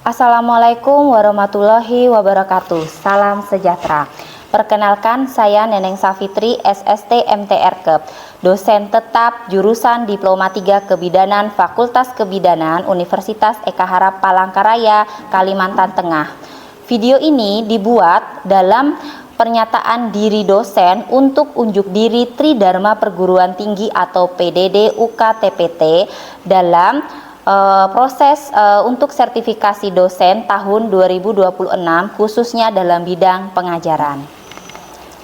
Assalamualaikum warahmatullahi wabarakatuh. Salam sejahtera. Perkenalkan, saya Neneng Safitri, SST MTR Kep, dosen tetap jurusan Diploma 3 Kebidanan Fakultas Kebidanan Universitas Eka Harap Palangkaraya, Kalimantan Tengah. Video ini dibuat dalam pernyataan diri dosen untuk unjuk diri Tridharma Perguruan Tinggi atau PDD UKTPT dalam proses untuk sertifikasi dosen tahun 2026 khususnya dalam bidang pengajaran.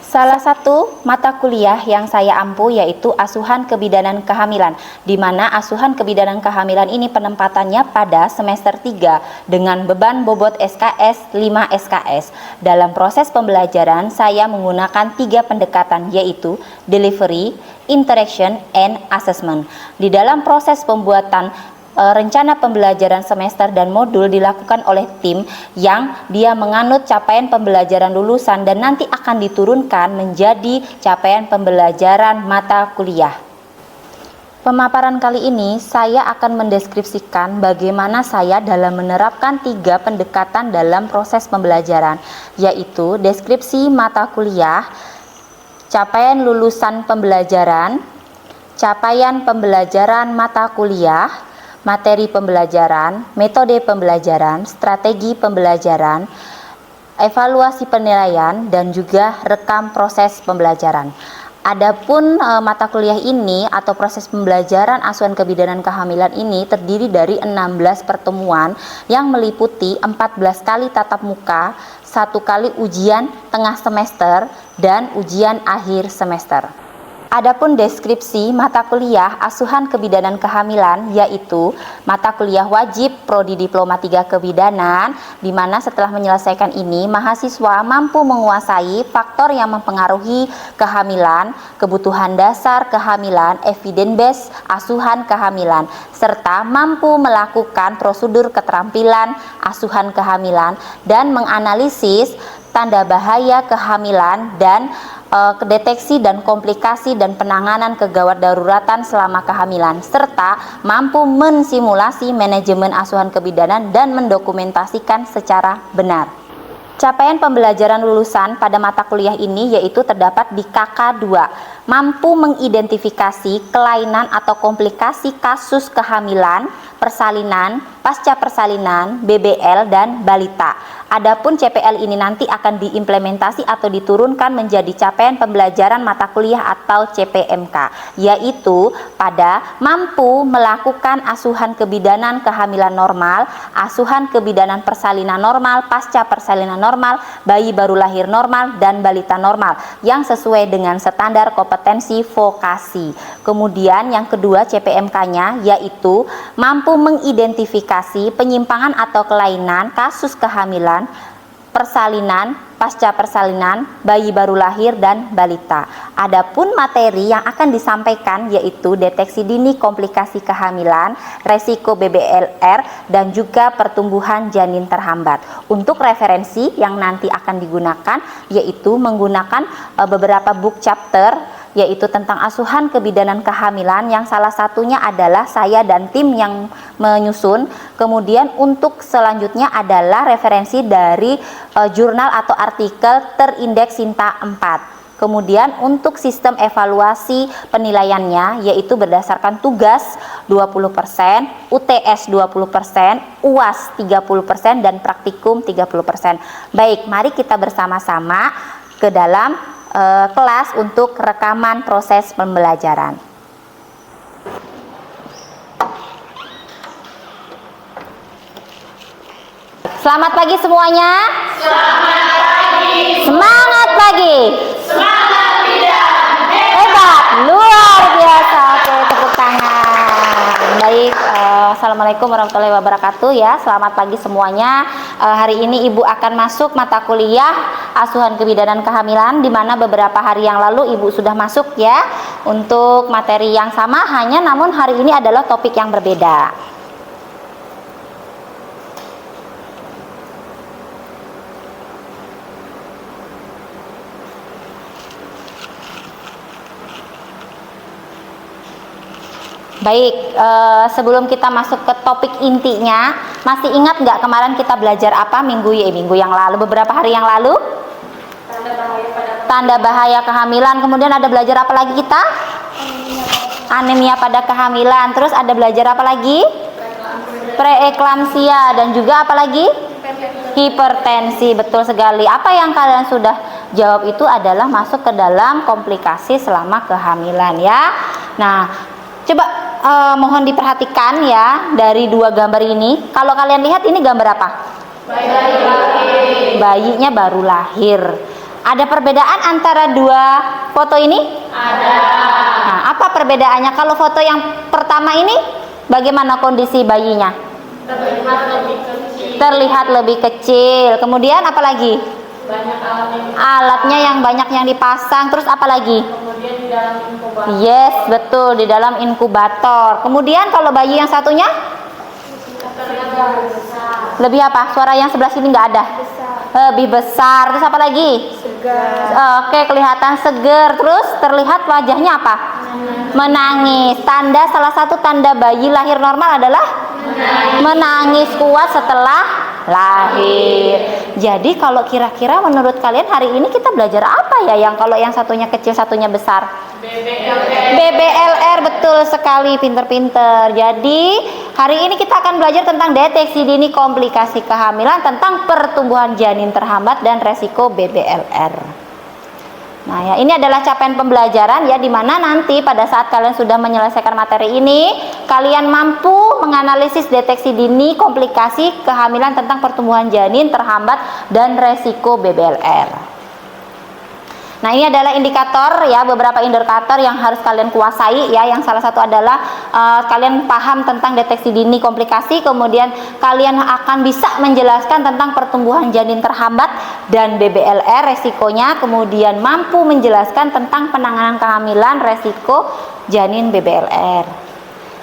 Salah satu mata kuliah yang saya ampu yaitu asuhan kebidanan kehamilan, di mana asuhan kebidanan kehamilan ini penempatannya pada semester 3 dengan beban bobot SKS 5 SKS. Dalam proses pembelajaran saya menggunakan 3 pendekatan yaitu delivery, interaction, and assessment. Di dalam proses pembuatan rencana pembelajaran semester dan modul dilakukan oleh tim yang dia menganut capaian pembelajaran lulusan dan nanti akan diturunkan menjadi capaian pembelajaran mata kuliah. Pemaparan kali ini saya akan mendeskripsikan bagaimana saya dalam menerapkan 3 pendekatan dalam proses pembelajaran, yaitu deskripsi mata kuliah, capaian lulusan pembelajaran, capaian pembelajaran mata kuliah, materi pembelajaran, metode pembelajaran, strategi pembelajaran, evaluasi penilaian, dan juga rekam proses pembelajaran. Adapun mata kuliah ini atau proses pembelajaran asuhan kebidanan kehamilan ini terdiri dari 16 pertemuan yang meliputi 14 kali tatap muka, 1 kali ujian tengah semester, dan ujian akhir semester. Adapun deskripsi mata kuliah asuhan kebidanan kehamilan yaitu mata kuliah wajib prodi Diploma 3 Kebidanan, di mana setelah menyelesaikan ini mahasiswa mampu menguasai faktor yang mempengaruhi kehamilan, kebutuhan dasar kehamilan, evidence based asuhan kehamilan, serta mampu melakukan prosedur keterampilan asuhan kehamilan dan menganalisis tanda bahaya kehamilan dan kedeteksi dan komplikasi dan penanganan kegawat daruratan selama kehamilan, serta mampu mensimulasi manajemen asuhan kebidanan dan mendokumentasikan secara benar. Capaian pembelajaran lulusan pada mata kuliah ini yaitu terdapat di KK2, mampu mengidentifikasi kelainan atau komplikasi kasus kehamilan, persalinan, pasca persalinan, BBL, dan balita. Adapun CPL ini nanti akan diimplementasi atau diturunkan menjadi capaian pembelajaran mata kuliah atau CPMK, yaitu pada mampu melakukan asuhan kebidanan kehamilan normal, asuhan kebidanan persalinan normal, pasca persalinan normal, bayi baru lahir normal, dan balita normal yang sesuai dengan standar kompetensi vokasi. Kemudian yang kedua CPMK-nya yaitu mampu mengidentifikasi penyimpangan atau kelainan kasus kehamilan, persalinan, pasca persalinan, bayi baru lahir, dan balita. Adapun materi yang akan disampaikan yaitu deteksi dini komplikasi kehamilan, resiko BBLR, dan juga pertumbuhan janin terhambat. Untuk referensi yang nanti akan digunakan yaitu menggunakan beberapa book chapter yaitu tentang asuhan kebidanan kehamilan yang salah satunya adalah saya dan tim yang menyusun. Kemudian untuk selanjutnya adalah referensi dari jurnal atau artikel terindeks Sinta 4. Kemudian untuk sistem evaluasi penilaiannya yaitu berdasarkan tugas 20%, UTS 20%, UAS 30%, dan praktikum 30%. Baik, mari kita bersama-sama ke dalam kelas untuk rekaman proses pembelajaran. Selamat pagi semuanya. Selamat pagi. Semangat pagi. Semangat bidan. Hebat, luar biasa. Oke, tepuk tangan. Baik, assalamualaikum warahmatullahi wabarakatuh ya. Selamat pagi semuanya. Hari ini Ibu akan masuk mata kuliah asuhan kebidanan kehamilan, di mana beberapa hari yang lalu Ibu sudah masuk ya untuk materi yang sama, hanya namun hari ini adalah topik yang berbeda. Baik, sebelum kita masuk ke topik intinya, masih ingat nggak kemarin kita belajar apa minggu yang lalu, beberapa hari yang lalu? Tanda bahaya kehamilan. Kemudian ada belajar apa lagi kita? Anemia pada kehamilan. Terus ada belajar apa lagi? Preeklamsia. Dan juga apa lagi? Hipertensi. Betul sekali. Apa yang kalian sudah jawab itu adalah masuk ke dalam komplikasi selama kehamilan ya. Nah, coba mohon diperhatikan ya dari dua gambar ini. Kalau kalian lihat ini gambar apa? Bayinya baru lahir. Ada perbedaan antara dua foto ini? Ada. Nah, apa perbedaannya? Kalau foto yang pertama ini, bagaimana kondisi bayinya? Terlihat lebih kecil. Terlihat lebih kecil. Kemudian apa lagi? Banyak Alatnya yang banyak yang dipasang. Terus apa lagi? kemudian di dalam inkubator. Yes, betul, di dalam inkubator. Kemudian kalau bayi yang satunya? Terlihat lebih besar. Lebih apa? Suara yang sebelah sini nggak ada. Lebih besar. Terus apa lagi? Oke, kelihatan seger. Terus terlihat wajahnya apa? Menangis. Tanda, salah satu tanda bayi lahir normal adalah menangis kuat setelah lahir. Jadi kalau kira-kira menurut kalian hari ini kita belajar apa ya? Yang kalau yang satunya kecil, satunya besar? BBLR, betul sekali, pinter-pinter. Jadi hari ini kita akan belajar tentang deteksi dini komplikasi kehamilan, tentang pertumbuhan janin terhambat dan resiko BBLR. Nah ya, ini adalah capaian pembelajaran ya, dimana nanti pada saat kalian sudah menyelesaikan materi ini, kalian mampu menganalisis deteksi dini komplikasi kehamilan tentang pertumbuhan janin terhambat dan resiko BBLR. Nah, ini adalah indikator ya, beberapa indikator yang harus kalian kuasai ya. Yang salah satu adalah kalian paham tentang deteksi dini komplikasi, kemudian kalian akan bisa menjelaskan tentang pertumbuhan janin terhambat dan BBLR resikonya, kemudian mampu menjelaskan tentang penanganan kehamilan resiko janin BBLR.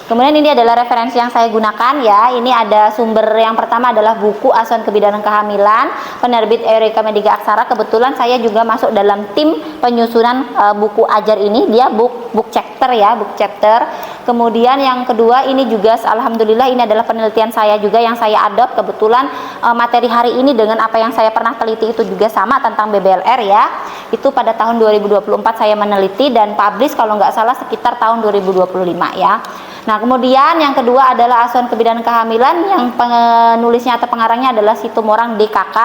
Kemudian ini adalah referensi yang saya gunakan ya. Ini ada sumber yang pertama adalah buku Asuhan Kebidanan Kehamilan, penerbit Eureka Medica Aksara. Kebetulan saya juga masuk dalam tim penyusunan buku ajar ini. Dia book chapter ya, book chapter. Kemudian yang kedua ini juga alhamdulillah ini adalah penelitian saya juga yang saya adopt. Kebetulan materi hari ini dengan apa yang saya pernah teliti itu juga sama tentang BBLR ya. Itu pada tahun 2024 saya meneliti dan publish kalau nggak salah sekitar tahun 2025 ya. Nah, kemudian yang kedua adalah Asuhan Kebidanan Kehamilan yang penulisnya atau pengarangnya adalah Situmorang DKK.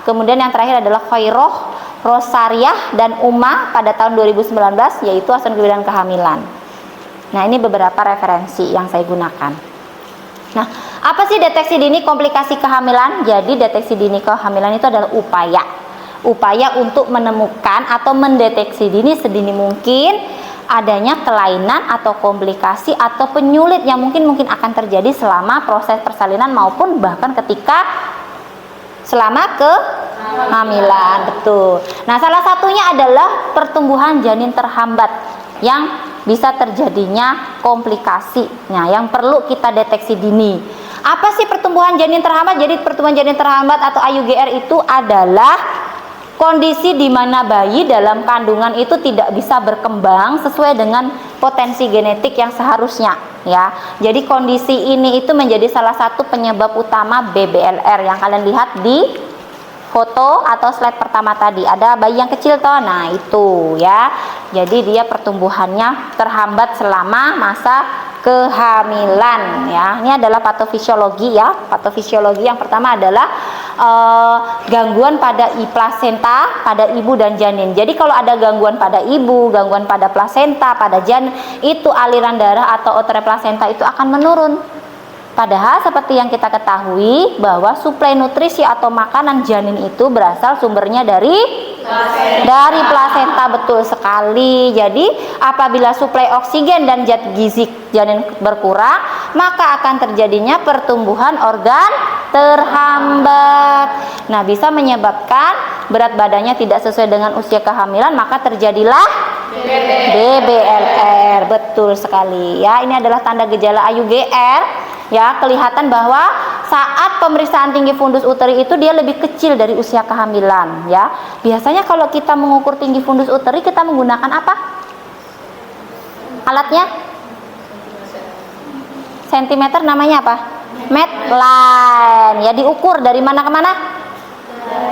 Kemudian yang terakhir adalah Khairoh, Rosariah dan Uma pada tahun 2019, yaitu Asuhan Kebidanan Kehamilan. Nah, ini beberapa referensi yang saya gunakan. Nah, apa sih deteksi dini komplikasi kehamilan? Jadi deteksi dini kehamilan itu adalah upaya untuk menemukan atau mendeteksi dini sedini mungkin adanya kelainan atau komplikasi atau penyulit yang mungkin akan terjadi selama proses persalinan maupun bahkan ketika selama kehamilan. Betul. Nah, salah satunya adalah pertumbuhan janin terhambat yang bisa terjadinya komplikasinya yang perlu kita deteksi dini. Apa sih pertumbuhan janin terhambat? Jadi pertumbuhan janin terhambat atau IUGR itu adalah kondisi di mana bayi dalam kandungan itu tidak bisa berkembang sesuai dengan potensi genetik yang seharusnya ya. Jadi kondisi ini itu menjadi salah satu penyebab utama BBLR yang kalian lihat di foto atau slide pertama tadi. Ada bayi yang kecil toh. Nah, itu ya. Jadi dia pertumbuhannya terhambat selama masa kehamilan ya. Ini adalah patofisiologi ya. Patofisiologi yang pertama adalah gangguan pada plasenta pada ibu dan janin. Jadi kalau ada gangguan pada ibu, gangguan pada plasenta, pada janin, itu aliran darah atau outre plasenta itu akan menurun. Padahal seperti yang kita ketahui bahwa suplai nutrisi atau makanan janin itu berasal sumbernya dari plasenta, betul sekali. Jadi apabila suplai oksigen dan zat gizi janin berkurang, maka akan terjadinya pertumbuhan organ terhambat. Nah, bisa menyebabkan berat badannya tidak sesuai dengan usia kehamilan, maka terjadilah BBLR. Betul sekali ya. Ini adalah tanda gejala IUGR. Ya, kelihatan bahwa saat pemeriksaan tinggi fundus uteri itu dia lebih kecil dari usia kehamilan ya. Biasanya kalau kita mengukur tinggi fundus uteri kita menggunakan apa? Alatnya? sentimeter namanya apa? Medline. Ya, diukur dari mana ke mana?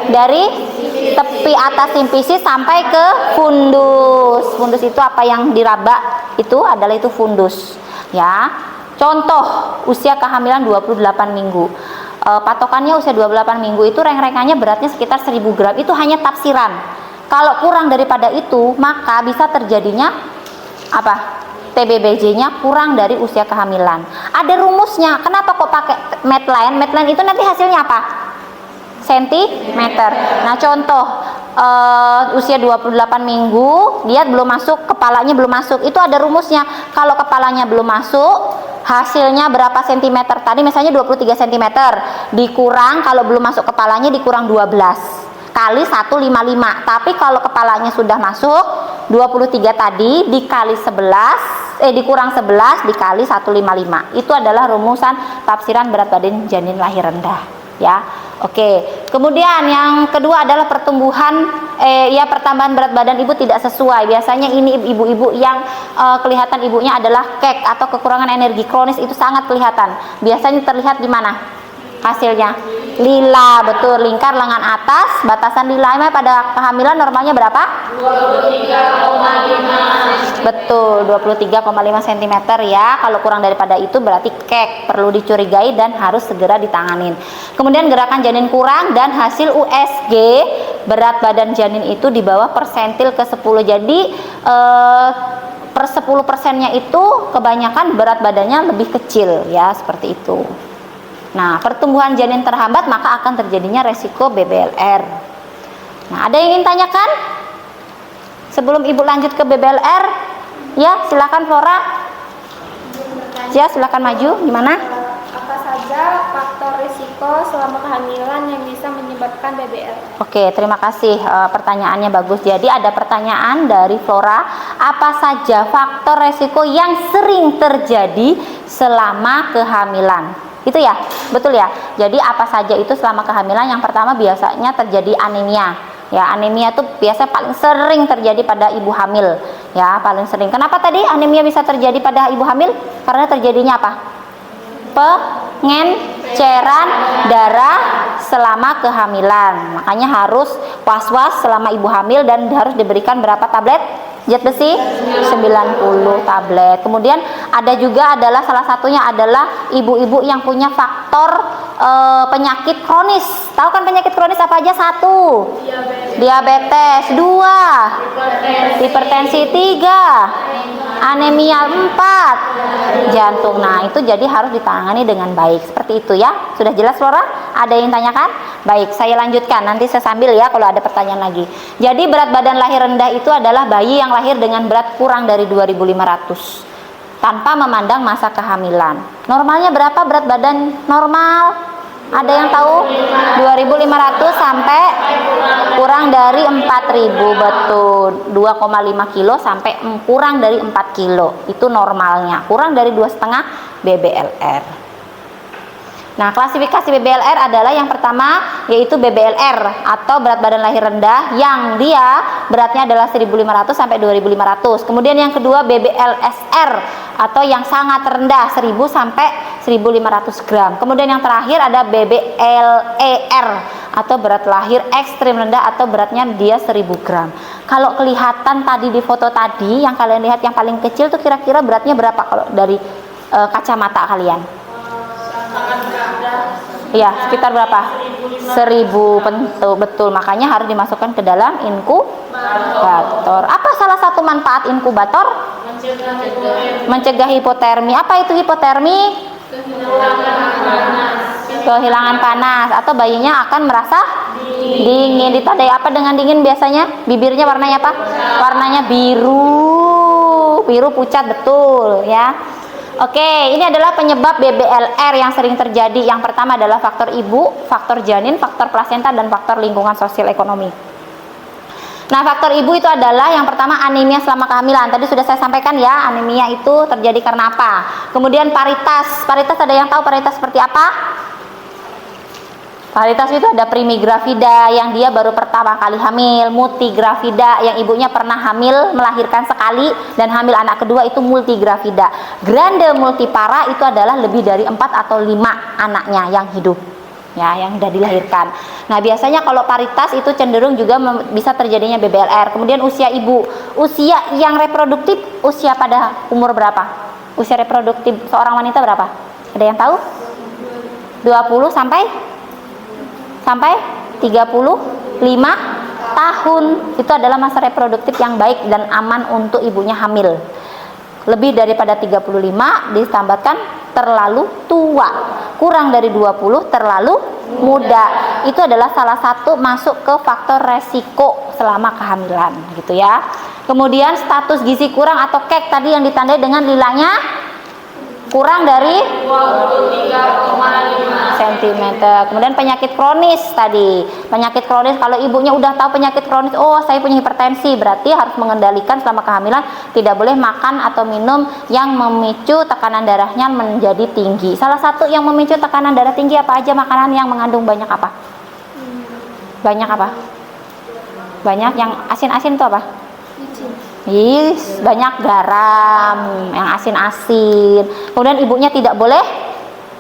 Dari tepi atas simpisi sampai ke fundus. Fundus itu apa yang diraba itu adalah itu fundus. Ya. Contoh usia kehamilan 28 minggu. Patokannya usia 28 minggu itu reng-rengannya beratnya sekitar 1000 gram. Itu hanya tafsiran. Kalau kurang daripada itu, maka bisa terjadinya apa? TBBJ-nya kurang dari usia kehamilan. Ada rumusnya. Kenapa kok pakai Medline? Medline itu nanti hasilnya apa? Sentimeter. Nah, contoh usia 28 minggu, dia belum masuk, kepalanya belum masuk. Itu ada rumusnya. Kalau kepalanya belum masuk, hasilnya berapa sentimeter? Tadi misalnya 23 cm. Dikurang, kalau belum masuk kepalanya dikurang 12 kali 155. Tapi kalau kepalanya sudah masuk 23 tadi dikali 11 dikurang 11 dikali 155. Itu adalah rumusan tafsiran berat badan janin lahir rendah, ya. Oke. Kemudian yang kedua adalah pertumbuhan pertambahan berat badan ibu tidak sesuai. Biasanya ini ibu-ibu yang kelihatan ibunya adalah kek atau kekurangan energi kronis, itu sangat kelihatan. Biasanya terlihat di mana? Hasilnya lila, betul, lingkar lengan atas, batasan lila pada kehamilan normalnya berapa? 23,5. Betul, 23,5 cm ya. Kalau kurang daripada itu berarti kek, perlu dicurigai dan harus segera ditanganin. Kemudian gerakan janin kurang dan hasil USG berat badan janin itu di bawah persentil ke-10. Jadi per 10%-nya itu kebanyakan berat badannya lebih kecil ya, seperti itu. Nah, pertumbuhan janin terhambat maka akan terjadinya resiko BBLR. Nah, ada yang ingin tanyakan? Sebelum ibu lanjut ke BBLR, ya silakan Flora. Ya, silakan maju. Gimana? Apa saja faktor risiko selama kehamilan yang bisa menyebabkan BBLR? Oke, terima kasih. Pertanyaannya bagus. Jadi ada pertanyaan dari Flora. Apa saja faktor risiko yang sering terjadi selama kehamilan? Itu ya, betul ya. Jadi apa saja itu selama kehamilan? Yang pertama biasanya terjadi anemia. Ya, anemia itu biasa paling sering terjadi pada ibu hamil. Ya, paling sering. Kenapa tadi anemia bisa terjadi pada ibu hamil? Karena terjadinya apa? Pengenceran darah selama kehamilan. Makanya harus was-was selama ibu hamil dan harus diberikan berapa tablet zat besi? 90 tablet. Kemudian ada juga adalah salah satunya adalah ibu-ibu yang punya faktor penyakit kronis. Tahu kan penyakit kronis apa aja? 1. Diabetes. 2. Hipertensi. 3. Anemia. 4. Jantung. Nah, itu jadi harus ditangani dengan baik. Seperti itu ya. Sudah jelas Flora? Ada yang tanyakan? Baik, saya lanjutkan. Nanti saya sambil ya kalau ada pertanyaan lagi. Jadi berat badan lahir rendah itu adalah bayi yang lahir dengan berat kurang dari 2500 tanpa memandang masa kehamilan. Normalnya berapa berat badan normal? Ada yang tahu? 2500 sampai kurang dari 4000, betul. 2,5 kilo sampai kurang dari 4 kilo. Itu normalnya. Kurang dari 2,5 BBLR. Nah, klasifikasi BBLR adalah yang pertama yaitu BBLR atau berat badan lahir rendah yang dia beratnya adalah 1500 sampai 2500. Kemudian yang kedua BBLSR atau yang sangat rendah 1000 sampai 1500 gram. Kemudian yang terakhir ada BBLER atau berat lahir ekstrim rendah atau beratnya dia 1000 gram. Kalau kelihatan tadi di foto tadi yang kalian lihat yang paling kecil tuh kira-kira beratnya berapa kalau dari kacamata kalian? Ya, sekitar berapa? 1000, betul. Makanya harus dimasukkan ke dalam inkubator. Apa salah satu manfaat inkubator? Mencegah hipotermi. Apa itu hipotermi? Kehilangan panas. Atau bayinya akan merasa dingin. Ditandai apa dengan dingin biasanya? Bibirnya warnanya apa? Warnanya biru. Biru pucat, betul ya. Oke, ini adalah penyebab BBLR yang sering terjadi. Yang pertama adalah faktor ibu, faktor janin, faktor plasenta, dan faktor lingkungan sosial ekonomi. Nah, faktor ibu itu adalah yang pertama anemia selama kehamilan. Tadi sudah saya sampaikan ya, anemia itu terjadi karena apa. Kemudian paritas. Paritas ada yang tahu paritas seperti apa? Varietas itu ada primigravida yang dia baru pertama kali hamil, multigravida yang ibunya pernah hamil melahirkan sekali dan hamil anak kedua itu multigravida. Grande multipara itu adalah lebih dari 4 atau 5 anaknya yang hidup. Ya, yang sudah dilahirkan. Nah, biasanya kalau paritas itu cenderung juga bisa terjadinya BBLR. Kemudian usia ibu, usia yang reproduktif, usia pada umur berapa? Usia reproduktif seorang wanita berapa? Ada yang tahu? 20 sampai 35 tahun. Itu adalah masa reproduktif yang baik dan aman untuk ibunya hamil. Lebih daripada 35 ditambahkan terlalu tua, kurang dari 20 terlalu muda. Itu adalah salah satu masuk ke faktor resiko selama kehamilan gitu ya. Kemudian status gizi kurang atau KEK tadi yang ditandai dengan lilanya kurang dari 23,5 cm. Kemudian penyakit kronis tadi. Penyakit kronis kalau ibunya udah tahu penyakit kronis, oh saya punya hipertensi, berarti harus mengendalikan selama kehamilan, tidak boleh makan atau minum yang memicu tekanan darahnya menjadi tinggi. Salah satu yang memicu tekanan darah tinggi apa aja? Makanan yang mengandung banyak apa? Banyak apa? Banyak yang asin-asin itu apa? Banyak garam, yang asin-asin. Kemudian ibunya tidak boleh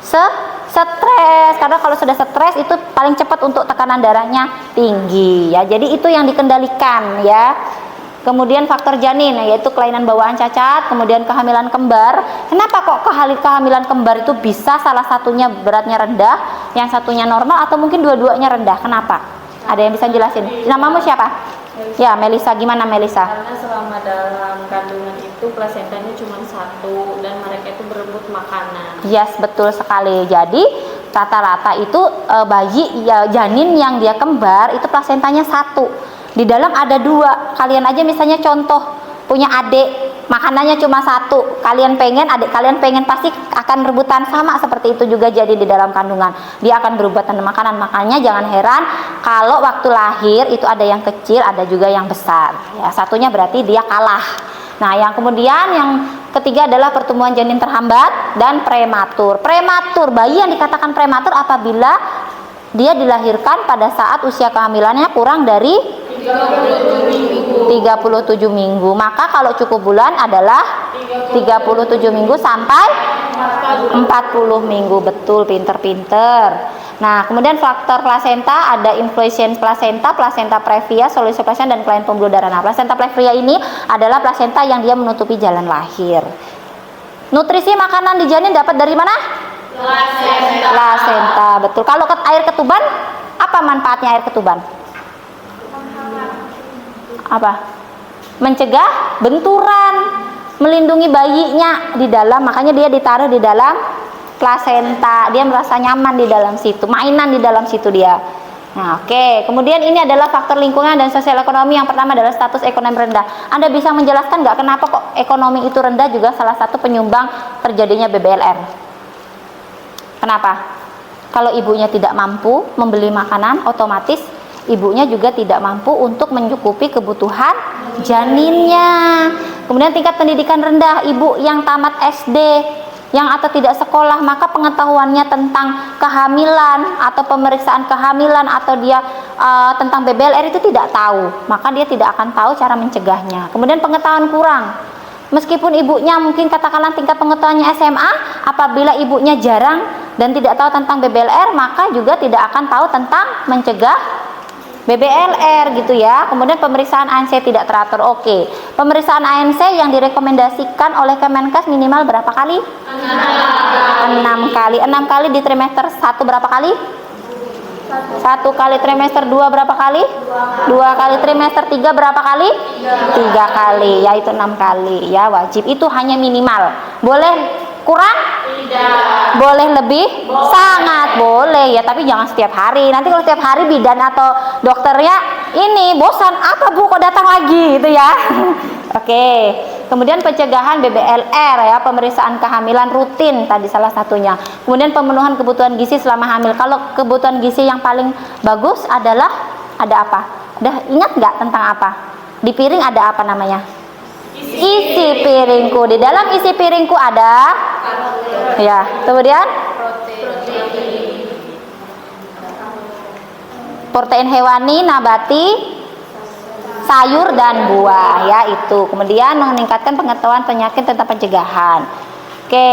stres, karena kalau sudah stres itu paling cepat untuk tekanan darahnya tinggi ya. Jadi itu yang dikendalikan ya. Kemudian faktor janin yaitu kelainan bawaan cacat, kemudian kehamilan kembar. Kenapa kok kehamilan kembar itu bisa salah satunya beratnya rendah, yang satunya normal atau mungkin dua-duanya rendah? Kenapa? Ada yang bisa jelasin? Namamu siapa? Ya, Melisa. Gimana Melisa? Karena selama dalam kandungan itu plasentanya cuma satu dan mereka itu berebut makanan. Yes, betul sekali. Jadi rata-rata itu bayi ya, janin yang dia kembar itu plasentanya satu. Di dalam ada 2. Kalian aja misalnya contoh punya adik, makanannya cuma satu. Kalian pengen, adik kalian pengen, pasti akan rebutan sama seperti itu juga jadi di dalam kandungan. Dia akan berebutan makanan. Makanya jangan heran kalau waktu lahir itu ada yang kecil, ada juga yang besar. Ya, satunya berarti dia kalah. Nah, yang kemudian yang ketiga adalah pertumbuhan janin terhambat dan prematur. Prematur, bayi yang dikatakan prematur apabila dia dilahirkan pada saat usia kehamilannya kurang dari 37 minggu. Maka kalau cukup bulan adalah 37 minggu sampai 40 minggu. Betul, pinter-pinter. Nah, kemudian faktor plasenta ada influence placenta, placenta previa, solusi placenta dan kelainan pembuluh darah. Nah, placenta previa ini adalah plasenta yang dia menutupi jalan lahir. Nutrisi makanan di janin dapat dari mana? Plasenta. Betul. Kalau air ketuban, apa manfaatnya air ketuban? Apa? Mencegah benturan, melindungi bayinya di dalam, makanya dia ditaruh di dalam plasenta. Dia merasa nyaman di dalam situ, mainan di dalam situ dia. Nah, oke. Kemudian ini adalah faktor lingkungan dan sosial ekonomi. Yang pertama adalah status ekonomi rendah. Anda bisa menjelaskan nggak kenapa kok ekonomi itu rendah juga salah satu penyumbang terjadinya BBLR? Kenapa? Kalau ibunya tidak mampu membeli makanan, otomatis ibunya juga tidak mampu untuk mencukupi kebutuhan janinnya. Kemudian tingkat pendidikan rendah, ibu yang tamat SD yang atau tidak sekolah, maka pengetahuannya tentang kehamilan atau pemeriksaan kehamilan atau dia tentang BBLR itu tidak tahu, maka dia tidak akan tahu cara mencegahnya. Kemudian pengetahuan kurang, meskipun ibunya mungkin katakanlah tingkat pengetahuannya SMA, apabila ibunya jarang dan tidak tahu tentang BBLR, maka juga tidak akan tahu tentang mencegah BBLR gitu ya. Kemudian pemeriksaan ANC tidak teratur. Oke. Pemeriksaan ANC yang direkomendasikan oleh Kemenkes minimal berapa kali? 6 kali. 6 kali di trimester 1 berapa kali? 1 kali. Trimester 2 berapa kali? 2 kali. Trimester 3 berapa kali? 3 kali. Yaitu 6 kali ya, wajib. Itu hanya minimal. Boleh kurang? Tidak. Boleh lebih? Sangat boleh ya, tapi jangan setiap hari. Nanti kalau setiap hari bidan atau dokternya ini bosan, apa bu kok datang lagi gitu ya. Oke. Kemudian pencegahan BBLR ya, pemeriksaan kehamilan rutin tadi salah satunya. Kemudian pemenuhan kebutuhan gizi selama hamil. Kalau kebutuhan gizi yang paling bagus adalah ada apa? Ingat nggak tentang apa? Di piring ada apa namanya? Isi piringku. Di dalam isi piringku ada ya. Kemudian protein hewani, nabati, sayur dan buah ya itu. Kemudian meningkatkan pengetahuan penyakit tentang pencegahan. Oke.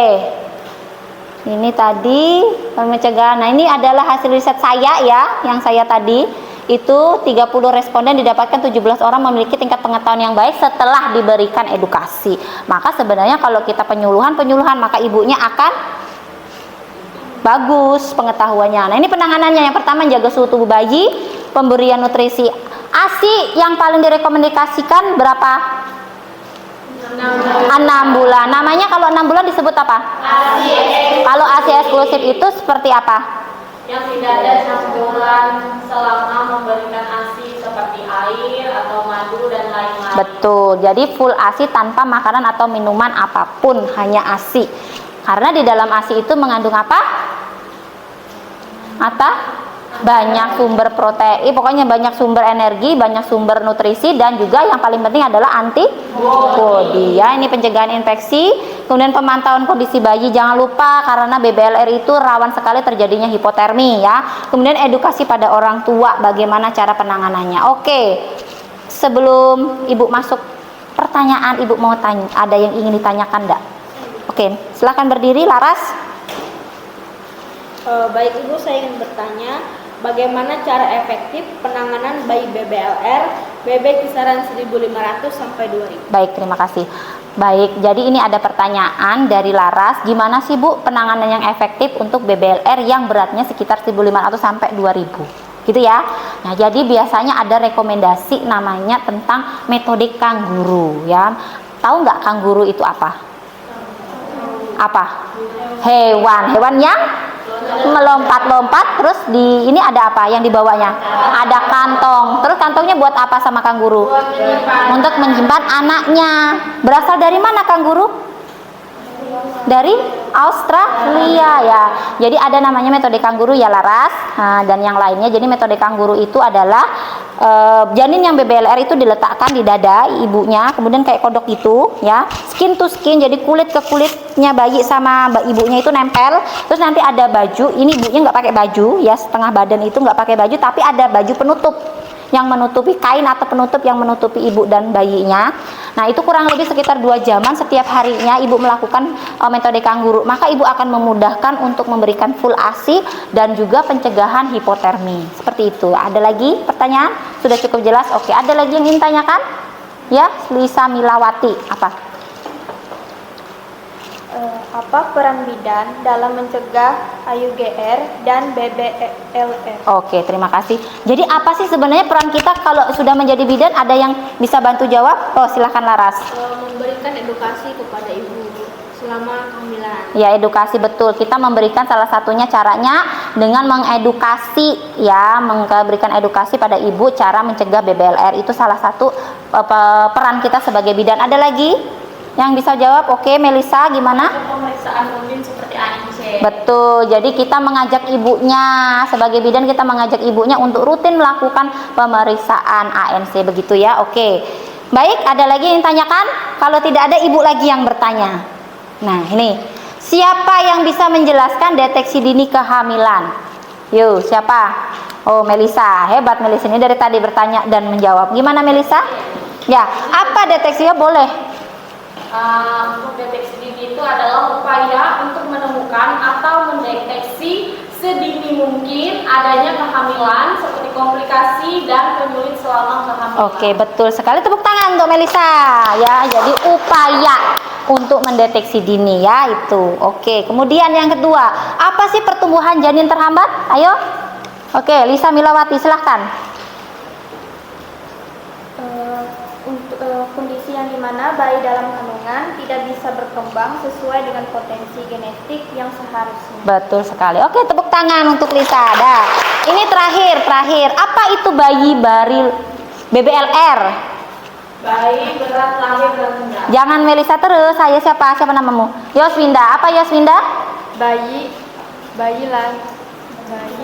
Ini tadi pencegahan. Nah, ini adalah hasil riset saya ya, yang saya tadi itu 30 responden didapatkan 17 orang memiliki tingkat pengetahuan yang baik setelah diberikan edukasi. Maka sebenarnya kalau kita penyuluhan maka ibunya akan bagus pengetahuannya. Nah, ini penanganannya. Yang pertama jaga suhu tubuh bayi, pemberian nutrisi. ASI yang paling direkomendasikan berapa? 6 bulan. Namanya kalau 6 bulan disebut apa? ASI. Kalau ASI eksklusif itu seperti apa? Yang tidak ada campuran selama memberikan ASI seperti air atau madu dan lain-lain. Betul. Jadi full ASI tanpa makanan atau minuman apapun, hanya ASI. Karena di dalam ASI itu mengandung apa? Banyak sumber protein, pokoknya banyak sumber energi, banyak sumber nutrisi, dan juga yang paling penting adalah antibodi ya. Ini pencegahan infeksi, kemudian pemantauan kondisi bayi, jangan lupa karena BBLR itu rawan sekali terjadinya hipotermi ya. Kemudian edukasi pada orang tua bagaimana cara penanganannya. Oke, sebelum ibu masuk pertanyaan, ibu mau tanya, ada yang ingin ditanyakan enggak? Oke, silakan berdiri. Laras. Baik Ibu, saya ingin bertanya, bagaimana cara efektif penanganan bayi BBLR BB kisaran 1.500 sampai 2.000? Baik, terima kasih. Baik, jadi ini ada pertanyaan dari Laras, gimana sih Bu penanganan yang efektif untuk BBLR yang beratnya sekitar 1.500 sampai 2.000? Gitu ya. Nah, jadi biasanya ada rekomendasi namanya tentang metode kanguru ya. Tahu nggak kanguru itu apa? Hewan yang melompat-lompat, terus di ini ada apa yang dibawanya? Ada kantong. Terus kantongnya buat apa sama kanguru? Untuk menyimpan anaknya. Berasal dari mana kanguru? Dari Australia ya. Jadi ada namanya metode kanguru ya Laras. Nah, dan yang lainnya. Jadi metode kanguru itu adalah janin yang BBLR itu diletakkan di dada ibunya, kemudian kayak kodok itu ya, skin to skin, jadi kulit ke kulitnya bayi sama ibunya itu nempel. Terus nanti ada baju, ini ibunya nggak pakai baju ya, setengah badan itu nggak pakai baju, tapi ada baju penutup yang menutupi, kain atau penutup yang menutupi ibu dan bayinya. Nah, itu kurang lebih sekitar 2 jaman setiap harinya ibu melakukan metode kanguru. Maka ibu akan memudahkan untuk memberikan full ASI dan juga pencegahan hipotermi. Seperti itu. Ada lagi pertanyaan? Sudah cukup jelas? Oke, ada lagi yang ingin tanyakan? Ya, Lisa Milawati. Apa peran bidan dalam mencegah AUGR dan BBLR? Oke, terima kasih. Jadi apa sih sebenarnya peran kita kalau sudah menjadi bidan? Ada yang bisa bantu jawab? Oh, silakan Laras. Memberikan edukasi kepada ibu selama kehamilan. Ya, edukasi betul. Kita memberikan salah satunya caranya dengan mengedukasi ya, memberikan edukasi pada ibu cara mencegah BBLR. Itu salah satu peran kita sebagai bidan. Ada lagi yang bisa jawab? Oke, Melisa gimana? Pemeriksaan rutin seperti ANC. Betul. Jadi kita mengajak ibunya, sebagai bidan kita mengajak ibunya untuk rutin melakukan pemeriksaan ANC begitu ya. Oke. Baik, ada lagi yang tanyakan? Kalau tidak ada, ibu lagi yang bertanya. Nah, ini. Siapa yang bisa menjelaskan deteksi dini kehamilan? Yuk, siapa? Oh, Melisa. Hebat Melisa, ini dari tadi bertanya dan menjawab. Gimana Melisa? Ya, apa deteksinya? Boleh. Untuk deteksi dini itu adalah upaya untuk menemukan atau mendeteksi sedini mungkin adanya kehamilan seperti komplikasi dan penyulit selama kehamilan. Oke, betul sekali. Tepuk tangan untuk Melisa ya. Jadi upaya untuk mendeteksi dini ya itu. Oke, kemudian yang kedua, apa sih pertumbuhan janin terhambat? Ayo. Oke, Lisa Milawati silahkan. Untuk kondisi yang dimana bayi dalam kandungan tidak bisa berkembang sesuai dengan potensi genetik yang seharusnya. Betul sekali. Oke, tepuk tangan untuk Lisa. Dah. Ini terakhir. Apa itu bayi BBLR? Bayi berat lahir rendah. Jangan Melisa terus. Saya siapa? Siapa namamu? Yoswinda. Apa Yoswinda? Bayi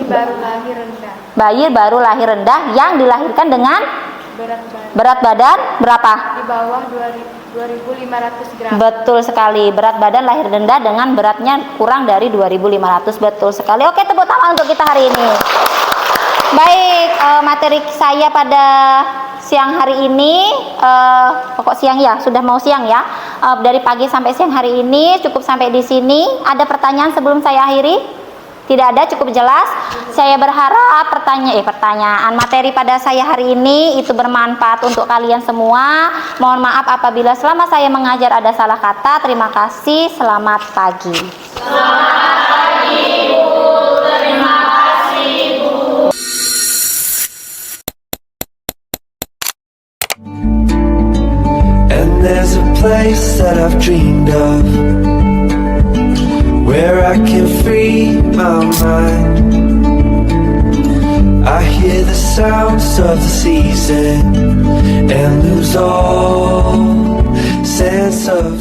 baru lahir rendah. Bayi baru lahir rendah yang dilahirkan dengan berat badan berapa? Di bawah 2.500 gram. Betul sekali. Berat badan lahir rendah dengan beratnya kurang dari 2.500. Betul sekali. Oke, tepuk tangan untuk kita hari ini. Baik, materi saya pada siang hari ini, pokok siang ya, sudah mau siang ya. Dari pagi sampai siang hari ini cukup sampai di sini. Ada pertanyaan sebelum saya akhiri? Tidak ada, cukup jelas. Saya berharap pertanyaan materi pada saya hari ini itu bermanfaat untuk kalian semua. Mohon maaf apabila selama saya mengajar ada salah kata. Terima kasih. Selamat pagi. Selamat pagi, Bu. Terima kasih, Bu. And there's a place that I've dreamed of, where I can free my mind. I hear the sounds of the season and lose all sense of